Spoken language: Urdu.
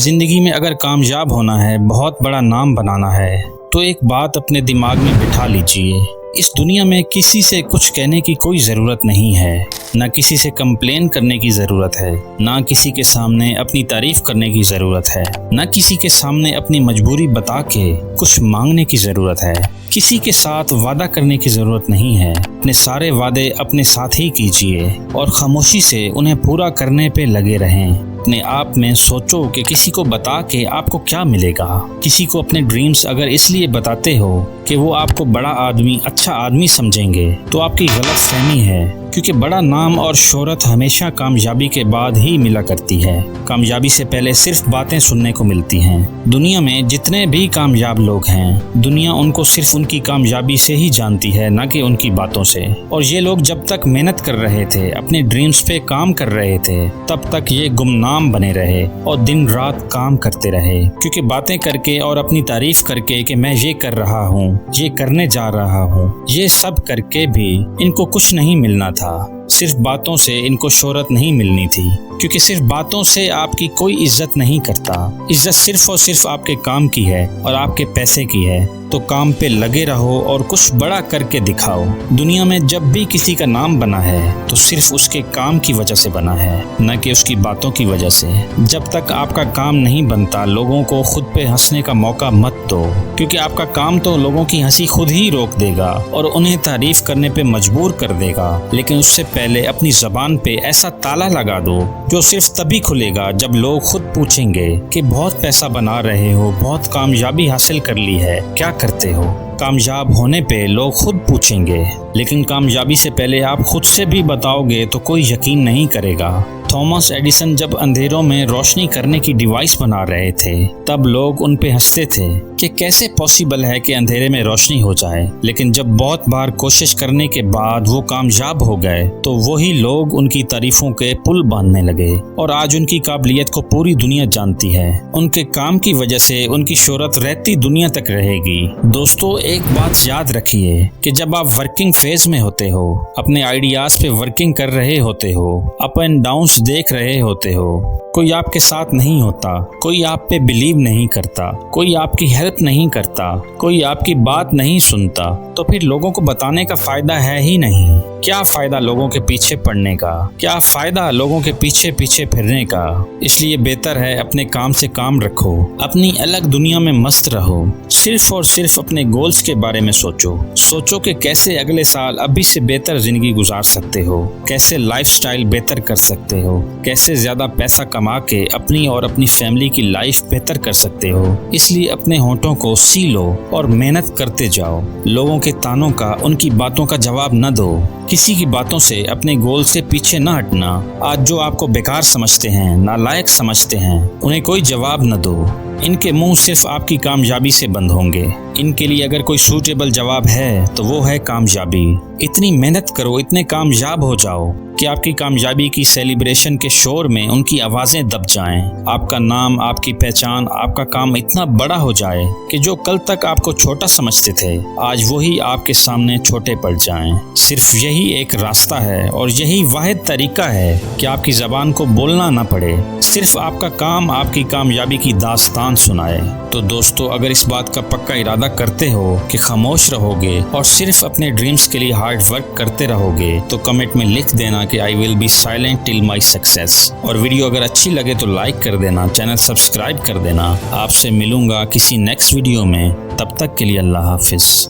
زندگی میں اگر کامیاب ہونا ہے، بہت بڑا نام بنانا ہے، تو ایک بات اپنے دماغ میں بٹھا لیجئے۔ اس دنیا میں کسی سے کچھ کہنے کی کوئی ضرورت نہیں ہے، نہ کسی سے کمپلین کرنے کی ضرورت ہے، نہ کسی کے سامنے اپنی تعریف کرنے کی ضرورت ہے، نہ کسی کے سامنے اپنی مجبوری بتا کے کچھ مانگنے کی ضرورت ہے۔ کسی کے ساتھ وعدہ کرنے کی ضرورت نہیں ہے۔ اپنے سارے وعدے اپنے ساتھ ہی کیجئے اور خاموشی سے انہیں پورا کرنے پہ لگے رہیں۔ اپنے آپ میں سوچو کہ کسی کو بتا کے آپ کو کیا ملے گا۔ کسی کو اپنے ڈریمز اگر اس لیے بتاتے ہو کہ وہ آپ کو بڑا آدمی، اچھا آدمی سمجھیں گے، تو آپ کی غلط فہمی ہے، کیونکہ بڑا نام اور شہرت ہمیشہ کامیابی کے بعد ہی ملا کرتی ہے۔ کامیابی سے پہلے صرف باتیں سننے کو ملتی ہیں۔ دنیا میں جتنے بھی کامیاب لوگ ہیں، دنیا ان کو صرف ان کی کامیابی سے ہی جانتی ہے، نہ کہ ان کی باتوں سے۔ اور یہ لوگ جب تک محنت کر رہے تھے، اپنے ڈریمز پہ کام کر رہے تھے، تب تک یہ گمنام بنے رہے اور دن رات کام کرتے رہے، کیونکہ باتیں کر کے اور اپنی تعریف کر کے کہ میں یہ کر رہا ہوں، یہ کرنے جا رہا ہوں، یہ سب کر کے بھی ان کو کچھ نہیں ملنا تھا۔ صرف باتوں سے ان کو شہرت نہیں ملنی تھی، کیونکہ صرف باتوں سے آپ کی کوئی عزت نہیں کرتا۔ عزت صرف اور صرف آپ کے کام کی ہے اور آپ کے پیسے کی ہے۔ تو کام پہ لگے رہو اور کچھ بڑا کر کے دکھاؤ۔ دنیا میں جب بھی کسی کا نام بنا ہے تو صرف اس کے کام کی وجہ سے بنا ہے، نہ کہ اس کی باتوں کی وجہ سے۔ جب تک آپ کا کام نہیں بنتا، لوگوں کو خود پہ ہنسنے کا موقع مت دو، کیونکہ آپ کا کام تو لوگوں کی ہنسی خود ہی روک دے گا اور انہیں تعریف کرنے پہ مجبور کر دے گا۔ لیکن اس سے پہلے اپنی زبان پہ ایسا تالا لگا دو جو صرف تبھی کھلے گا جب لوگ خود پوچھیں گے کہ بہت پیسہ بنا رہے ہو، بہت کامیابی حاصل کر لی ہے، کیا کرتے ہو؟ کامیاب ہونے پہ لوگ خود پوچھیں گے، لیکن کامیابی سے پہلے آپ خود سے بھی بتاؤ گے تو کوئی یقین نہیں کرے گا۔ تھامس ایڈیسن جب اندھیروں میں روشنی کرنے کی ڈیوائس بنا رہے تھے، تب لوگ ان پہ ہنستے تھے کہ کیسے پاسبل ہے کہ اندھیرے میں روشنی ہو جائے۔ لیکن جب بہت بار کوشش کرنے کے بعد وہ کامیاب ہو گئے تو وہی لوگ ان کی تعریفوں کے پل باندھنے لگے، اور آج ان کی قابلیت کو پوری دنیا جانتی ہے۔ ان کے کام کی وجہ سے ان کی شہرت رہتی دنیا تک رہے گی۔ دوستو، ایک بات یاد رکھیے کہ جب آپ ورکنگ فیز میں ہوتے ہو، اپنے آئیڈیاز پہ ورکنگ کر رہے ہوتے ہو، اپ اینڈ ڈاؤنز دیکھ رہے ہوتے ہو، کوئی آپ کے ساتھ نہیں ہوتا، کوئی آپ پہ بلیو نہیں کرتا، کوئی آپ کی ہیلپ نہیں کرتا، کوئی آپ کی بات نہیں سنتا، تو پھر لوگوں کو بتانے کا فائدہ ہے ہی نہیں۔ کیا فائدہ لوگوں کے پیچھے پڑنے کا؟ کیا فائدہ لوگوں کے پیچھے پیچھے پھرنے کا؟ اس لیے بہتر ہے اپنے کام سے کام رکھو، اپنی الگ دنیا میں مست رہو، صرف اور صرف اپنے گولز کے بارے میں سوچو کہ کیسے اگلے سال ابھی سے بہتر زندگی گزار سکتے ہو، کیسے لائف سٹائل بہتر کر سکتے ہو، کیسے زیادہ پیسہ کما کے اپنی اور اپنی فیملی کی لائف بہتر کر سکتے ہو۔ اس لیے اپنے ہونٹوں کو سی لو اور محنت کرتے جاؤ۔ لوگوں کے تانوں کا، ان کی باتوں کا جواب نہ دو۔ کسی کی باتوں سے، اپنے گول سے پیچھے نہ ہٹنا۔ آج جو آپ کو بیکار سمجھتے ہیں، نالائق سمجھتے ہیں، انہیں کوئی جواب نہ دو۔ ان کے منہ صرف آپ کی کامیابی سے بند ہوں گے۔ ان کے لیے اگر کوئی سوٹیبل جواب ہے تو وہ ہے کامیابی۔ اتنی محنت کرو، اتنے کامیاب ہو جاؤ کہ آپ کی کامیابی کی سیلیبریشن کے شور میں ان کی آوازیں دب جائیں۔ آپ کا نام، آپ کی پہچان، آپ کا کام اتنا بڑا ہو جائے کہ جو کل تک آپ کو چھوٹا سمجھتے تھے، آج وہی آپ کے سامنے چھوٹے پڑ جائیں۔ صرف یہی ایک راستہ ہے اور یہی واحد طریقہ ہے کہ آپ کی زبان کو بولنا نہ پڑے، صرف آپ کا کام آپ کی کامیابی کی داستان سنائے۔ تو دوستو، اگر اس بات کا پکا ارادہ کرتے ہو کہ خاموش رہو گے اور صرف اپنے ڈریمز کے لیے ہارڈ ورک کرتے رہو گے، تو کمنٹ میں لکھ دینا کہ I will be silent till my success۔ اور ویڈیو اگر اچھی لگے تو لائک کر دینا، چینل سبسکرائب کر دینا۔ آپ سے ملوں گا کسی نیکسٹ ویڈیو میں، تب تک کے لیے اللہ حافظ۔